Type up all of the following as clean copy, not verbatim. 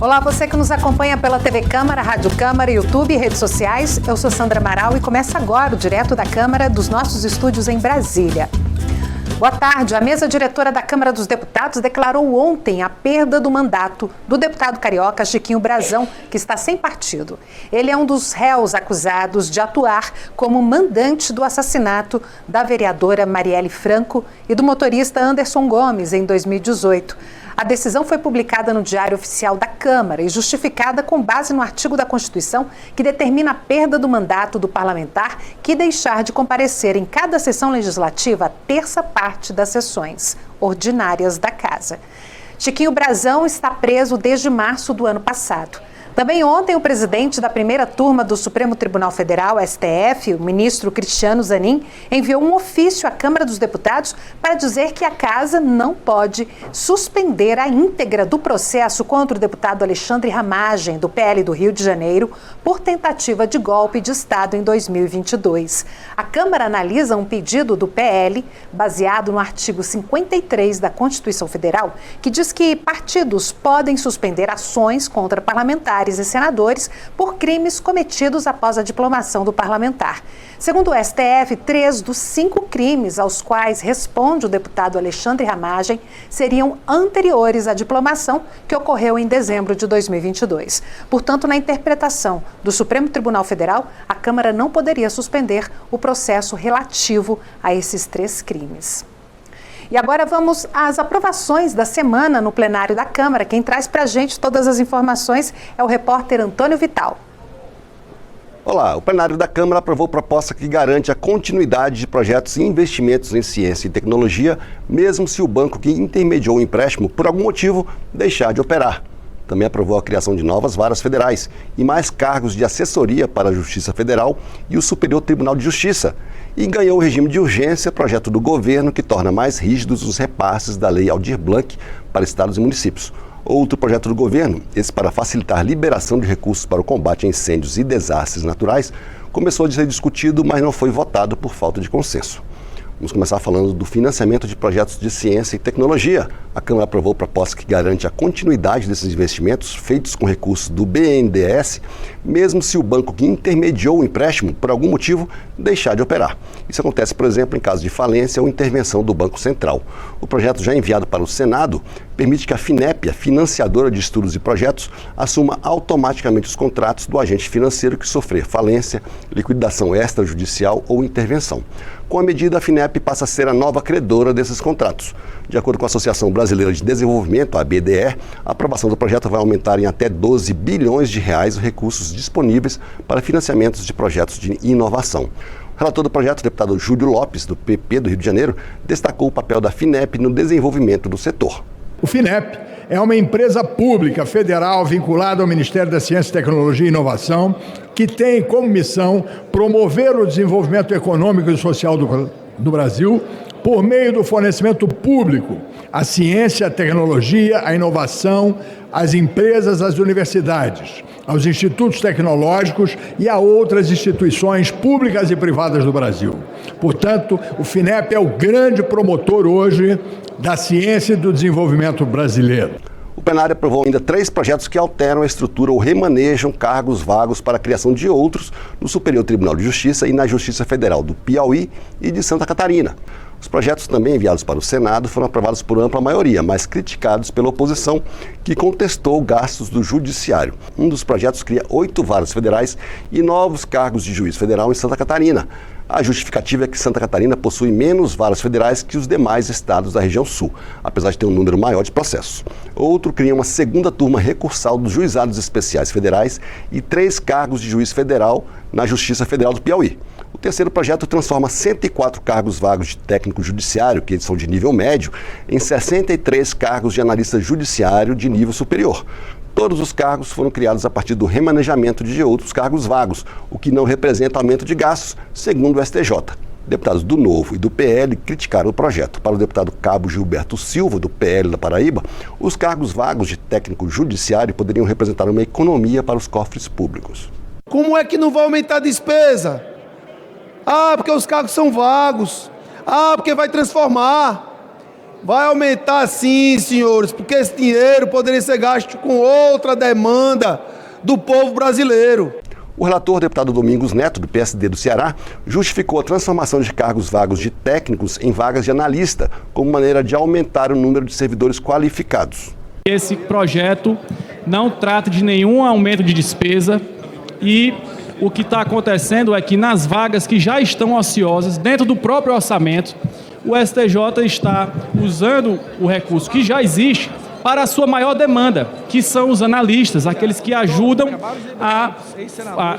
Olá, você que nos acompanha pela TV Câmara, Rádio Câmara, YouTube e redes sociais. Eu sou Sandra Amaral e começa agora o Direto da Câmara dos nossos estúdios em Brasília. Boa tarde. A mesa diretora da Câmara dos Deputados declarou ontem a perda do mandato do deputado carioca Chiquinho Brazão, que está sem partido. Ele é um dos réus acusados de atuar como mandante do assassinato da vereadora Marielle Franco e do motorista Anderson Gomes em 2018. A decisão foi publicada no Diário Oficial da Câmara e justificada com base no artigo da Constituição que determina a perda do mandato do parlamentar que deixar de comparecer em cada sessão legislativa a terça parte das sessões ordinárias da Casa. Chiquinho Brazão está preso desde março do ano passado. Também ontem, o presidente da primeira turma do Supremo Tribunal Federal, STF, o ministro Cristiano Zanin, enviou um ofício à Câmara dos Deputados para dizer que a Casa não pode suspender a íntegra do processo contra o deputado Alexandre Ramagem, do PL do Rio de Janeiro, por tentativa de golpe de Estado em 2022. A Câmara analisa um pedido do PL, baseado no artigo 53 da Constituição Federal, que diz que partidos podem suspender ações contra parlamentares e senadores por crimes cometidos após a diplomação do parlamentar. Segundo o STF, 3 dos 5 crimes aos quais responde o deputado Alexandre Ramagem seriam anteriores à diplomação que ocorreu em dezembro de 2022. Portanto, na interpretação do Supremo Tribunal Federal, a Câmara não poderia suspender o processo relativo a esses 3 crimes. E agora vamos às aprovações da semana no plenário da Câmara. Quem traz para a gente todas as informações é o repórter Antônio Vital. Olá, o plenário da Câmara aprovou proposta que garante a continuidade de projetos e investimentos em ciência e tecnologia, mesmo se o banco que intermediou o empréstimo, por algum motivo, deixar de operar. Também aprovou a criação de novas varas federais e mais cargos de assessoria para a Justiça Federal e o Superior Tribunal de Justiça. E ganhou o regime de urgência, projeto do governo que torna mais rígidos os repasses da Lei Aldir Blanc para estados e municípios. Outro projeto do governo, esse para facilitar a liberação de recursos para o combate a incêndios e desastres naturais, começou a ser discutido, mas não foi votado por falta de consenso. Vamos começar falando do financiamento de projetos de ciência e tecnologia. A Câmara aprovou proposta que garante a continuidade desses investimentos feitos com recursos do BNDES, mesmo se o banco que intermediou o empréstimo, por algum motivo, deixar de operar. Isso acontece, por exemplo, em caso de falência ou intervenção do Banco Central. O projeto já enviado para o Senado permite que a FINEP, a financiadora de estudos e projetos, assuma automaticamente os contratos do agente financeiro que sofrer falência, liquidação extrajudicial ou intervenção. Com a medida, a FINEP passa a ser a nova credora desses contratos. De acordo com a Associação Brasileira de Desenvolvimento, a BDE, a aprovação do projeto vai aumentar em até 12 bilhões de reais os recursos disponíveis para financiamentos de projetos de inovação. O relator do projeto, o deputado Júlio Lopes, do PP do Rio de Janeiro, destacou o papel da FINEP no desenvolvimento do setor. O FINEP é uma empresa pública federal vinculada ao Ministério da Ciência, Tecnologia e Inovação, que tem como missão promover o desenvolvimento econômico e social do Brasil por meio do fornecimento público à ciência, à tecnologia, à inovação, às empresas, às universidades, aos institutos tecnológicos e a outras instituições públicas e privadas do Brasil. Portanto, o FINEP é o grande promotor hoje da ciência e do desenvolvimento brasileiro. O plenário aprovou ainda 3 projetos que alteram a estrutura ou remanejam cargos vagos para a criação de outros no Superior Tribunal de Justiça e na Justiça Federal do Piauí e de Santa Catarina. Os projetos também enviados para o Senado foram aprovados por ampla maioria, mas criticados pela oposição, que contestou gastos do Judiciário. Um dos projetos cria 8 varas federais e novos cargos de juiz federal em Santa Catarina. A justificativa é que Santa Catarina possui menos varas federais que os demais estados da região sul, apesar de ter um número maior de processos. Outro cria uma segunda turma recursal dos juizados especiais federais e 3 cargos de juiz federal na Justiça Federal do Piauí. O terceiro projeto transforma 104 cargos vagos de técnico judiciário, que são de nível médio, em 63 cargos de analista judiciário de nível superior. Todos os cargos foram criados a partir do remanejamento de outros cargos vagos, o que não representa aumento de gastos, segundo o STJ. Deputados do Novo e do PL criticaram o projeto. Para o deputado Cabo Gilberto Silva, do PL da Paraíba, os cargos vagos de técnico judiciário poderiam representar uma economia para os cofres públicos. Como é que não vai aumentar a despesa? Ah, porque os cargos são vagos. Ah, porque vai transformar. Vai aumentar sim, senhores, porque esse dinheiro poderia ser gasto com outra demanda do povo brasileiro. O relator, deputado Domingos Neto, do PSD do Ceará, justificou a transformação de cargos vagos de técnicos em vagas de analista, como maneira de aumentar o número de servidores qualificados. Esse projeto não trata de nenhum aumento de despesa e o que está acontecendo é que nas vagas que já estão ociosas, dentro do próprio orçamento, o STJ está usando o recurso que já existe para a sua maior demanda, que são os analistas, aqueles que ajudam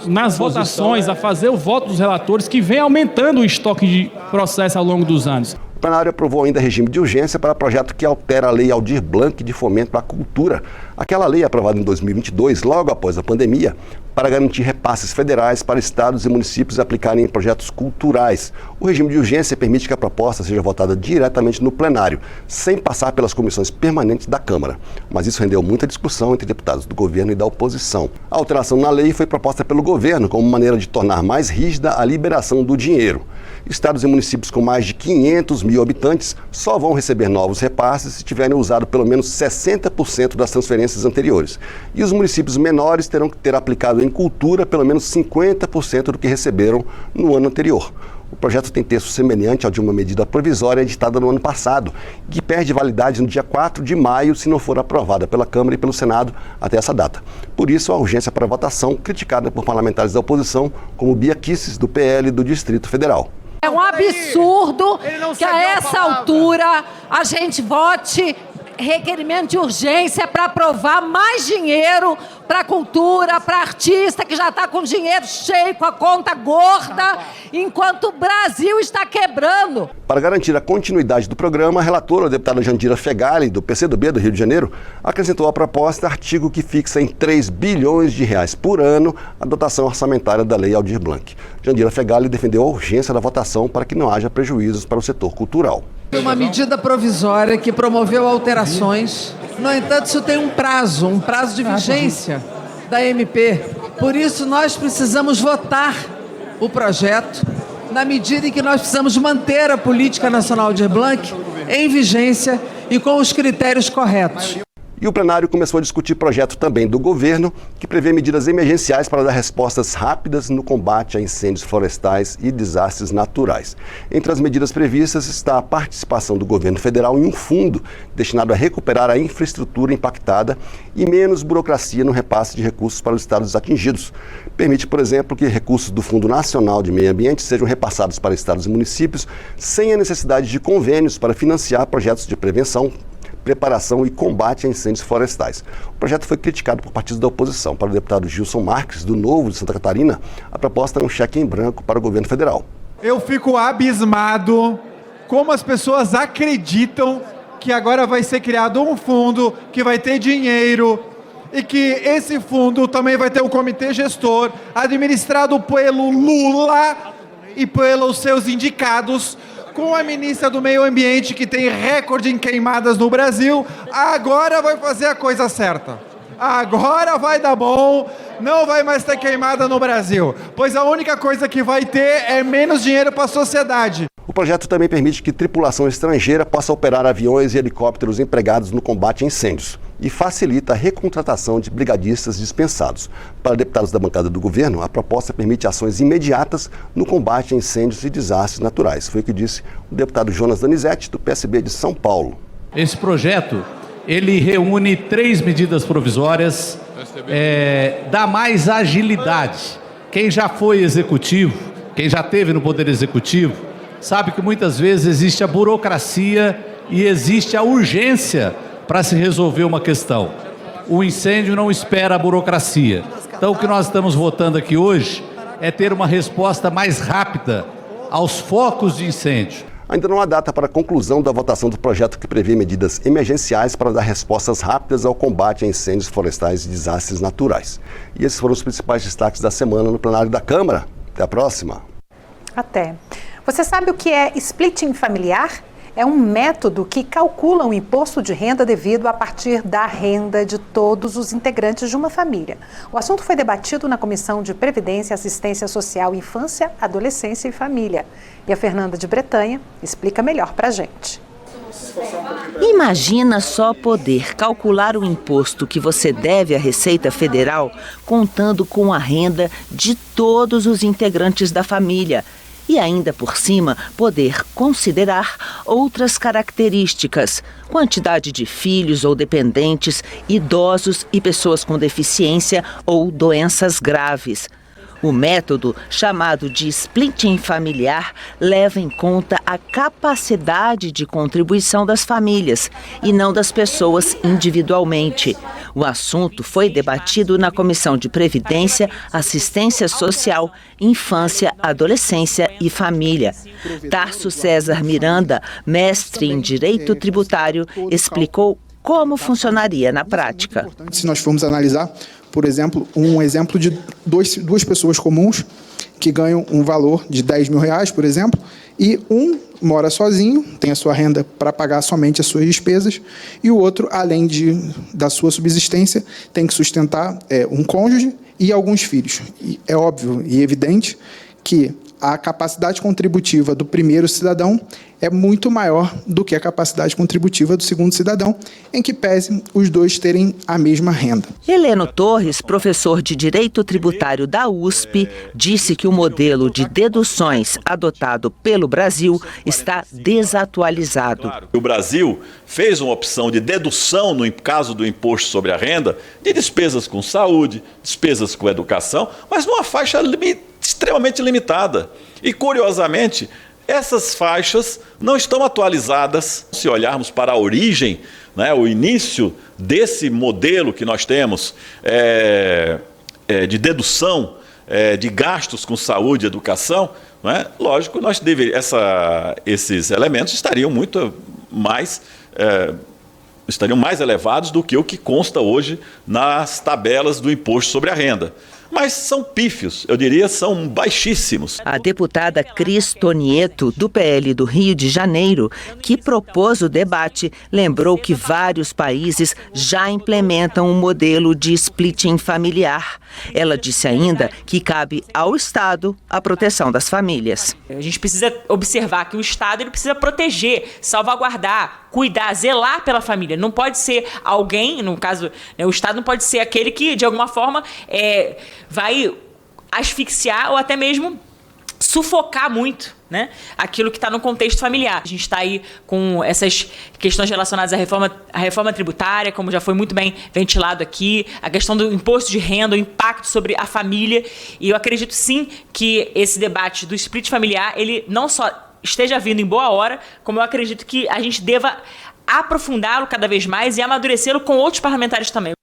nas votações, a fazer o voto dos relatores, que vem aumentando o estoque de processo ao longo dos anos. O plenário aprovou ainda regime de urgência para projeto que altera a Lei Aldir Blanc de Fomento à Cultura. Aquela lei aprovada em 2022, logo após a pandemia, para garantir repasses federais para estados e municípios aplicarem em projetos culturais. O regime de urgência permite que a proposta seja votada diretamente no plenário, sem passar pelas comissões permanentes da Câmara. Mas isso rendeu muita discussão entre deputados do governo e da oposição. A alteração na lei foi proposta pelo governo como maneira de tornar mais rígida a liberação do dinheiro. Estados e municípios com mais de 500 mil habitantes só vão receber novos repasses se tiverem usado pelo menos 60% das transferências anteriores. E os municípios menores terão que ter aplicado em cultura pelo menos 50% do que receberam no ano anterior. O projeto tem texto semelhante ao de uma medida provisória editada no ano passado, que perde validade no dia 4 de maio se não for aprovada pela Câmara e pelo Senado até essa data. Por isso, a urgência para votação, criticada por parlamentares da oposição, como Bia Kicis, do PL do Distrito Federal. É um absurdo que a essa altura a gente vote requerimento de urgência para aprovar mais dinheiro para a cultura, para artista que já está com dinheiro cheio, com a conta gorda, enquanto o Brasil está quebrando. Para garantir a continuidade do programa, a relatora, a deputada Jandira Fegali, do PCdoB do Rio de Janeiro, acrescentou à proposta artigo que fixa em 3 bilhões de reais por ano a dotação orçamentária da Lei Aldir Blanc. Jandira Fegali defendeu a urgência da votação para que não haja prejuízos para o setor cultural. Uma medida provisória que promoveu alterações. No entanto, isso tem um prazo de vigência da MP. Por isso, nós precisamos votar o projeto na medida em que nós precisamos manter a Política Nacional Aldir Blanc em vigência e com os critérios corretos. E o plenário começou a discutir projeto também do governo, que prevê medidas emergenciais para dar respostas rápidas no combate a incêndios florestais e desastres naturais. Entre as medidas previstas está a participação do governo federal em um fundo destinado a recuperar a infraestrutura impactada e menos burocracia no repasse de recursos para os estados atingidos. Permite, por exemplo, que recursos do Fundo Nacional de Meio Ambiente sejam repassados para estados e municípios sem a necessidade de convênios para financiar projetos de prevenção, preparação e combate a incêndios florestais. O projeto foi criticado por partidos da oposição. Para o deputado Gilson Marques, do Novo de Santa Catarina, a proposta é um cheque em branco para o governo federal. Eu fico abismado como as pessoas acreditam que agora vai ser criado um fundo que vai ter dinheiro e que esse fundo também vai ter um comitê gestor administrado pelo Lula e pelos seus indicados, com a ministra do Meio Ambiente, que tem recorde em queimadas no Brasil. Agora vai fazer a coisa certa. Agora vai dar bom, não vai mais ter queimada no Brasil, pois a única coisa que vai ter é menos dinheiro para a sociedade. O projeto também permite que tripulação estrangeira possa operar aviões e helicópteros empregados no combate a incêndios e facilita a recontratação de brigadistas dispensados. Para deputados da bancada do governo, a proposta permite ações imediatas no combate a incêndios e desastres naturais. Foi o que disse o deputado Jonas Danizete, do PSB de São Paulo. Esse projeto, ele reúne 3 medidas provisórias, dá mais agilidade. Quem já foi executivo, quem já esteve no Poder Executivo, sabe que muitas vezes existe a burocracia e existe a urgência para se resolver uma questão. O incêndio não espera a burocracia. Então, o que nós estamos votando aqui hoje é ter uma resposta mais rápida aos focos de incêndio. Ainda não há data para a conclusão da votação do projeto que prevê medidas emergenciais para dar respostas rápidas ao combate a incêndios florestais e desastres naturais. E esses foram os principais destaques da semana no plenário da Câmara. Até a próxima. Até. Você sabe o que é splitting familiar? É um método que calcula o imposto de renda devido a partir da renda de todos os integrantes de uma família. O assunto foi debatido na Comissão de Previdência, Assistência Social, Infância, Adolescência e Família. E a Fernanda de Bretanha explica melhor para a gente. Imagina só poder calcular o imposto que você deve à Receita Federal contando com a renda de todos os integrantes da família e ainda por cima poder considerar outras características, quantidade de filhos ou dependentes, idosos e pessoas com deficiência ou doenças graves. O método, chamado de splitting familiar, leva em conta a capacidade de contribuição das famílias e não das pessoas individualmente. O assunto foi debatido na Comissão de Previdência, Assistência Social, Infância, Adolescência e Família. Tarso César Miranda, mestre em Direito Tributário, explicou como funcionaria na prática. Se nós formos analisar, por exemplo, um exemplo de duas pessoas comuns que ganham um valor de R$10 mil, por exemplo, e um mora sozinho, tem a sua renda para pagar somente as suas despesas, e o outro, além da sua subsistência, tem que sustentar um cônjuge e alguns filhos. E é óbvio e evidente que a capacidade contributiva do primeiro cidadão é muito maior do que a capacidade contributiva do segundo cidadão, em que pese os dois terem a mesma renda. Heleno Torres, professor de Direito Tributário da USP, disse que o modelo de deduções adotado pelo Brasil está desatualizado. O Brasil fez uma opção de dedução, no caso do imposto sobre a renda, de despesas com saúde, despesas com educação, mas numa faixa extremamente limitada. E, curiosamente, essas faixas não estão atualizadas. Se olharmos para a origem, né, o início desse modelo que nós temos de dedução de gastos com saúde e educação, né, lógico, esses elementos estariam muito mais elevados do que o que consta hoje nas tabelas do imposto sobre a renda. Mas são pífios, eu diria, são baixíssimos. A deputada Cris Tonieto, do PL do Rio de Janeiro, que propôs o debate, lembrou que vários países já implementam um modelo de splitting familiar. Ela disse ainda que cabe ao Estado a proteção das famílias. A gente precisa observar que o Estado ele precisa proteger, salvaguardar, cuidar, zelar pela família. Não pode ser alguém, no caso, né, o Estado não pode ser aquele que, de alguma forma, vai asfixiar ou até mesmo sufocar muito, né, aquilo que está no contexto familiar. A gente está aí com essas questões relacionadas à reforma tributária, como já foi muito bem ventilado aqui, a questão do imposto de renda, o impacto sobre a família. E eu acredito sim que esse debate do split familiar, ele não só esteja vindo em boa hora, como eu acredito que a gente deva aprofundá-lo cada vez mais e amadurecê-lo com outros parlamentares também.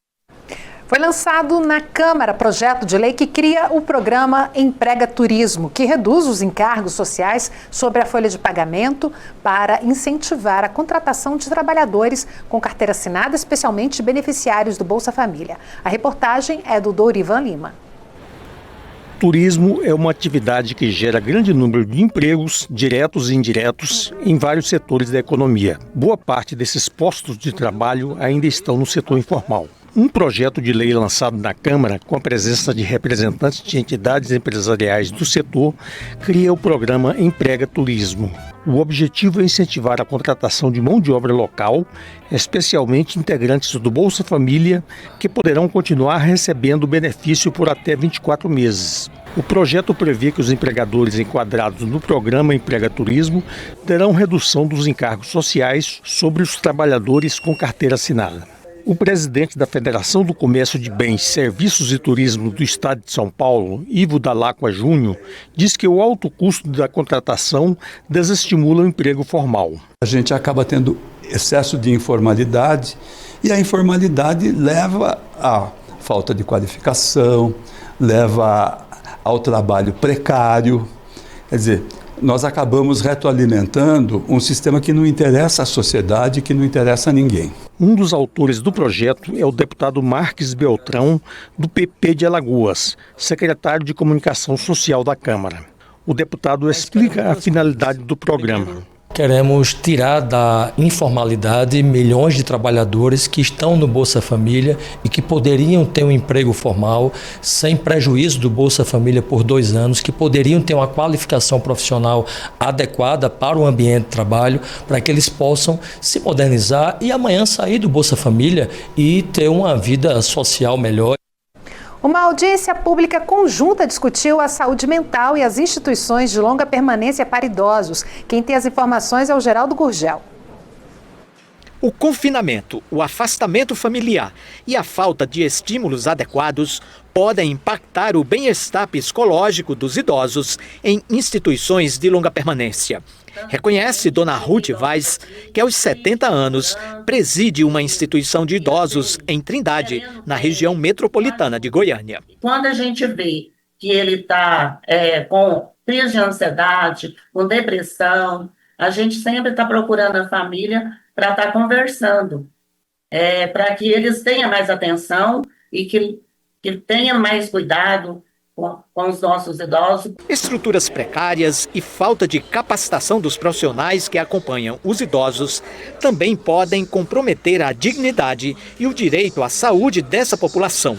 Foi lançado na Câmara projeto de lei que cria o programa Emprega Turismo, que reduz os encargos sociais sobre a folha de pagamento para incentivar a contratação de trabalhadores com carteira assinada, especialmente beneficiários do Bolsa Família. A reportagem é do Dorivan Lima. Turismo é uma atividade que gera grande número de empregos, diretos e indiretos, em vários setores da economia. Boa parte desses postos de trabalho ainda estão no setor informal. Um projeto de lei lançado na Câmara, com a presença de representantes de entidades empresariais do setor, cria o programa Emprega Turismo. O objetivo é incentivar a contratação de mão de obra local, especialmente integrantes do Bolsa Família, que poderão continuar recebendo o benefício por até 24 meses. O projeto prevê que os empregadores enquadrados no programa Emprega Turismo terão redução dos encargos sociais sobre os trabalhadores com carteira assinada. O presidente da Federação do Comércio de Bens, Serviços e Turismo do Estado de São Paulo, Ivo Dalacqua Júnior, diz que o alto custo da contratação desestimula o emprego formal. A gente acaba tendo excesso de informalidade e a informalidade leva à falta de qualificação, leva ao trabalho precário. Quer dizer, nós acabamos retroalimentando um sistema que não interessa à sociedade, que não interessa a ninguém. Um dos autores do projeto é o deputado Marques Beltrão, do PP de Alagoas, secretário de Comunicação Social da Câmara. O deputado explica a finalidade do programa. queremos tirar da informalidade milhões de trabalhadores que estão no Bolsa Família e que poderiam ter um emprego formal sem prejuízo do Bolsa Família por 2 anos, que poderiam ter uma qualificação profissional adequada para o ambiente de trabalho, para que eles possam se modernizar e amanhã sair do Bolsa Família e ter uma vida social melhor. Uma audiência pública conjunta discutiu a saúde mental e as instituições de longa permanência para idosos. Quem tem as informações é o Geraldo Gurgel. O confinamento, o afastamento familiar e a falta de estímulos adequados podem impactar o bem-estar psicológico dos idosos em instituições de longa permanência. Reconhece Dona Ruth Vaz, que aos 70 anos preside uma instituição de idosos em Trindade, na região metropolitana de Goiânia. Quando a gente vê que ele está com crise de ansiedade, com depressão, a gente sempre está procurando a família para estar conversando, para que eles tenham mais atenção e que tenham mais cuidado com os nossos idosos. Estruturas precárias e falta de capacitação dos profissionais que acompanham os idosos também podem comprometer a dignidade e o direito à saúde dessa população.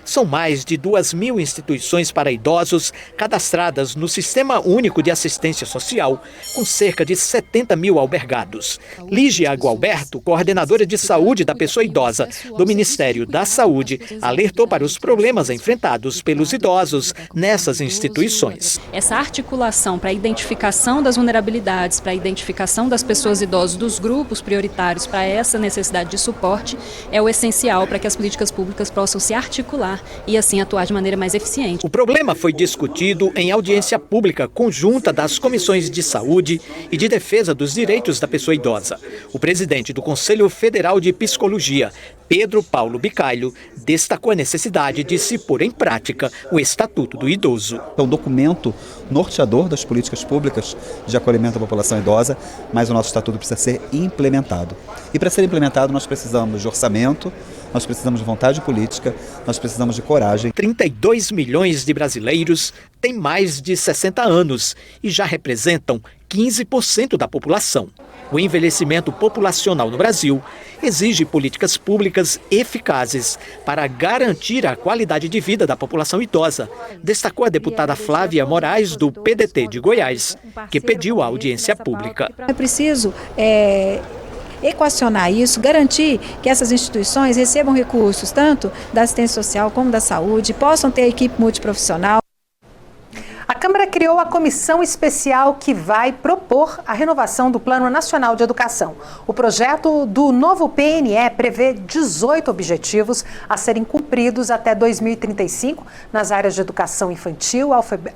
São mais de 2.000 instituições para idosos cadastradas no Sistema Único de Assistência Social, com cerca de 70.000 albergados. Lígia Gualberto, coordenadora de saúde da pessoa idosa do Ministério da Saúde, alertou para os problemas enfrentados pelos idosos nessas instituições. Essa articulação para a identificação das vulnerabilidades, para a identificação das pessoas idosas, dos grupos prioritários para essa necessidade de suporte, é o essencial para que as políticas públicas possam se articular e assim atuar de maneira mais eficiente. O problema foi discutido em audiência pública conjunta das Comissões de Saúde e de Defesa dos Direitos da Pessoa Idosa. O presidente do Conselho Federal de Psicologia, Pedro Paulo Bicailo, destacou a necessidade de se pôr em prática o Estatuto do Idoso. É um documento norteador das políticas públicas de acolhimento à população idosa, mas o nosso Estatuto precisa ser implementado. E para ser implementado nós precisamos de orçamento, nós precisamos de vontade política, nós precisamos de coragem. 32 milhões de brasileiros têm mais de 60 anos e já representam 15% da população. O envelhecimento populacional no Brasil exige políticas públicas eficazes para garantir a qualidade de vida da população idosa, destacou a deputada Flávia Moraes, do PDT de Goiás, que pediu a audiência pública. É preciso equacionar isso, garantir que essas instituições recebam recursos tanto da assistência social como da saúde, possam ter equipe multiprofissional. A Câmara criou a comissão especial que vai propor a renovação do Plano Nacional de Educação. O projeto do novo PNE prevê 18 objetivos a serem cumpridos até 2035 nas áreas de educação infantil,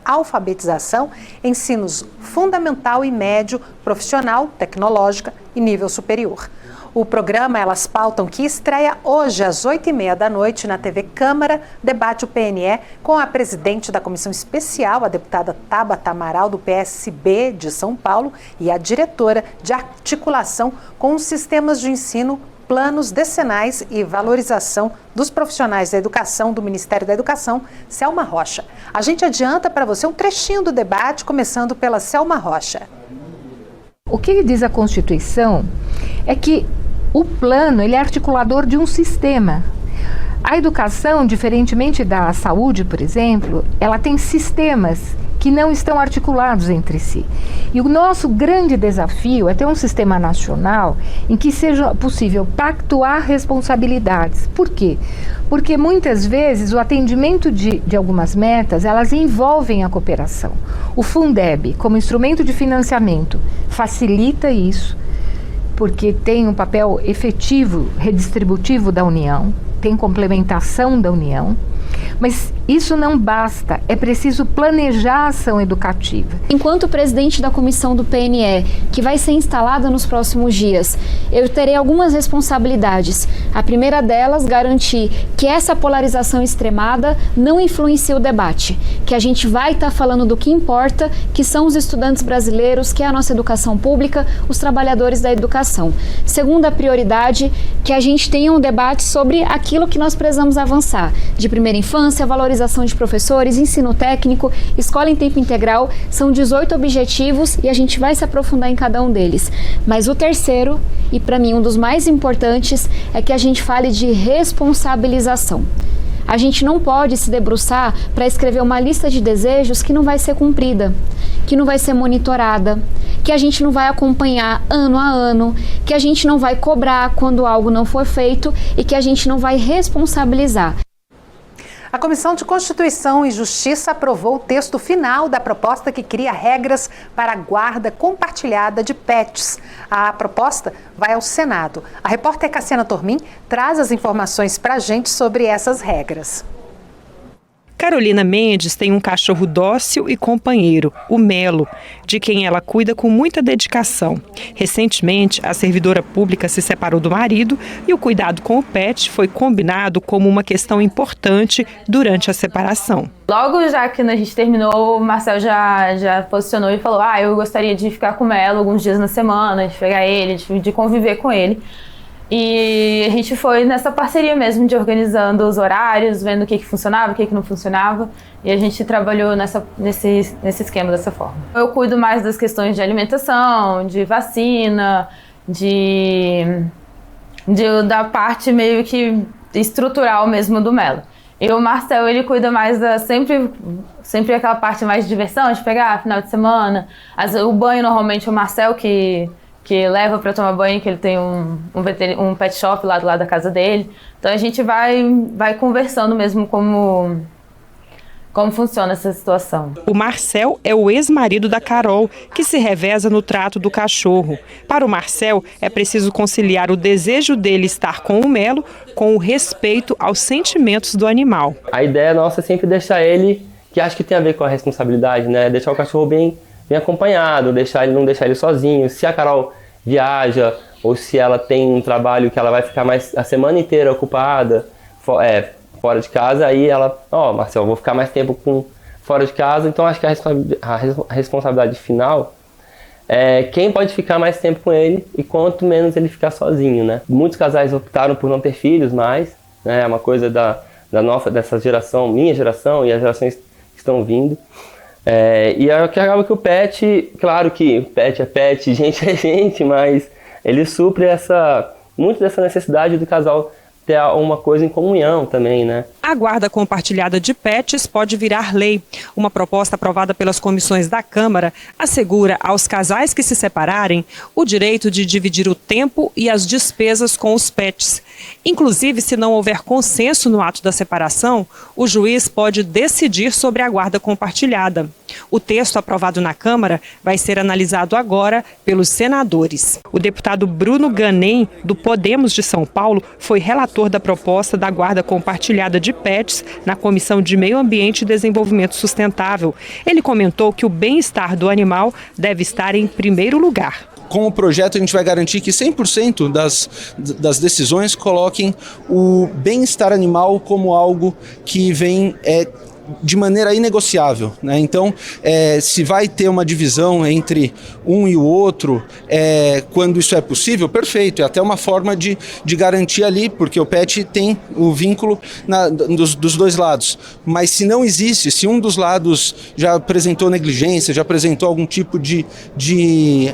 alfabetização, ensinos fundamental e médio, profissional, tecnológica e nível superior. O programa Elas Pautam, que estreia hoje às 8h30 da noite na TV Câmara, debate o PNE com a presidente da comissão especial, a deputada Tabata Amaral, do PSB de São Paulo, e a diretora de articulação com os sistemas de ensino, planos decenais e valorização dos profissionais da educação do Ministério da Educação, Selma Rocha. A gente adianta para você um trechinho do debate, começando pela Selma Rocha. O que diz a Constituição é que o plano ele é articulador de um sistema. A educação, diferentemente da saúde, por exemplo, ela tem sistemas que não estão articulados entre si. E o nosso grande desafio é ter um sistema nacional em que seja possível pactuar responsabilidades. Por quê? Porque muitas vezes o atendimento de algumas metas, elas envolvem a cooperação. O Fundeb, como instrumento de financiamento, facilita isso, porque tem um papel efetivo, redistributivo da União, tem complementação da União, mas isso não basta, é preciso planejar a ação educativa. Enquanto presidente da comissão do PNE, que vai ser instalada nos próximos dias, eu terei algumas responsabilidades. A primeira delas, garantir que essa polarização extremada não influencie o debate, que a gente vai estar falando do que importa, que são os estudantes brasileiros, que é a nossa educação pública, os trabalhadores da educação. Segunda prioridade, que a gente tenha um debate sobre aquilo que nós precisamos avançar, de primeira infância, valorização especialização de professores, ensino técnico, escola em tempo integral. São 18 objetivos e a gente vai se aprofundar em cada um deles. Mas o terceiro, e para mim um dos mais importantes, é que a gente fale de responsabilização. A gente não pode se debruçar para escrever uma lista de desejos que não vai ser cumprida, que não vai ser monitorada, que a gente não vai acompanhar ano a ano, que a gente não vai cobrar quando algo não for feito e que a gente não vai responsabilizar. A Comissão de Constituição e Justiça aprovou o texto final da proposta que cria regras para a guarda compartilhada de pets. A proposta vai ao Senado. A repórter Cassiana Tormin traz as informações para a gente sobre essas regras. Carolina Mendes tem um cachorro dócil e companheiro, o Melo, de quem ela cuida com muita dedicação. Recentemente, a servidora pública se separou do marido e o cuidado com o pet foi combinado como uma questão importante durante a separação. Logo já que a gente terminou, o Marcel já posicionou e falou: eu gostaria de ficar com o Melo alguns dias na semana, de pegar ele, de conviver com ele. E a gente foi nessa parceria mesmo de organizando os horários, vendo o que funcionava, o que não funcionava. E a gente trabalhou nesse esquema dessa forma. Eu cuido mais das questões de alimentação, de vacina, da parte meio que estrutural mesmo do Melo. E o Marcel, ele cuida mais sempre aquela parte mais de diversão, de pegar final de semana. O banho normalmente é o Marcel que leva para tomar banho, que ele tem um pet shop lá do lado da casa dele. Então a gente vai conversando mesmo como funciona essa situação. O Marcel é o ex-marido da Carol, que se reveza no trato do cachorro. Para o Marcel, é preciso conciliar o desejo dele estar com o Melo com o respeito aos sentimentos do animal. A ideia nossa é sempre deixar ele, que acho que tem a ver com a responsabilidade, né? Deixar o cachorro bem acompanhado, não deixar ele sozinho. Se a Carol viaja ou se ela tem um trabalho que ela vai ficar a semana inteira ocupada fora de casa, aí ela, Marcel, eu vou ficar mais tempo fora de casa. Então acho que a responsabilidade final é quem pode ficar mais tempo com ele e quanto menos ele ficar sozinho, né? Muitos casais optaram por não ter filhos mais, né? É uma coisa dessa geração, minha geração e as gerações que estão vindo. E acaba que o pet, claro que pet é pet, gente é gente, mas ele supre muito dessa necessidade do casal ter uma coisa em comunhão também, né? A guarda compartilhada de pets pode virar lei. Uma proposta aprovada pelas comissões da Câmara assegura aos casais que se separarem o direito de dividir o tempo e as despesas com os pets. Inclusive, se não houver consenso no ato da separação, o juiz pode decidir sobre a guarda compartilhada. O texto aprovado na Câmara vai ser analisado agora pelos senadores. O deputado Bruno Ganem, do Podemos de São Paulo, foi relator da proposta da guarda compartilhada de pets na Comissão de Meio Ambiente e Desenvolvimento Sustentável. Ele comentou que o bem-estar do animal deve estar em primeiro lugar. Com o projeto, a gente vai garantir que 100% das decisões coloquem o bem-estar animal como algo que vem de maneira inegociável, né? Então, se vai ter uma divisão entre um e o outro, quando isso é possível, perfeito, é até uma forma de garantir ali, porque o pet tem o vínculo dos dois lados. Mas se não existe, se um dos lados já apresentou negligência, já apresentou algum tipo de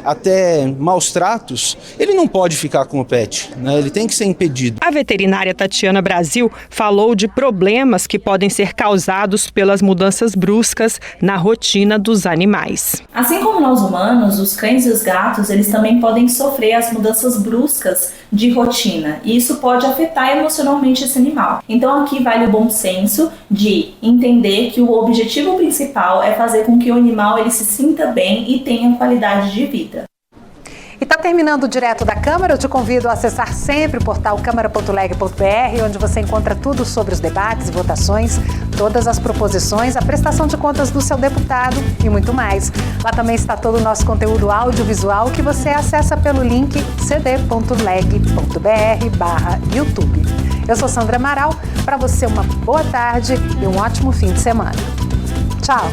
até maus tratos, ele não pode ficar com o pet, né? Ele tem que ser impedido. A veterinária Tatiana Brasil falou de problemas que podem ser causados pelas mudanças bruscas na rotina dos animais. Assim como nós humanos, os cães e os gatos, eles também podem sofrer as mudanças bruscas de rotina, e isso pode afetar emocionalmente esse animal. Então aqui vale o bom senso de entender que o objetivo principal é fazer com que o animal ele se sinta bem e tenha qualidade de vida. E está terminando o Direto da Câmara. Eu te convido a acessar sempre o portal câmara.leg.br, onde você encontra tudo sobre os debates e votações, todas as proposições, a prestação de contas do seu deputado e muito mais. Lá também está todo o nosso conteúdo audiovisual que você acessa pelo link cd.leg.br/YouTube. Eu sou Sandra Amaral. Para você, uma boa tarde e um ótimo fim de semana. Tchau!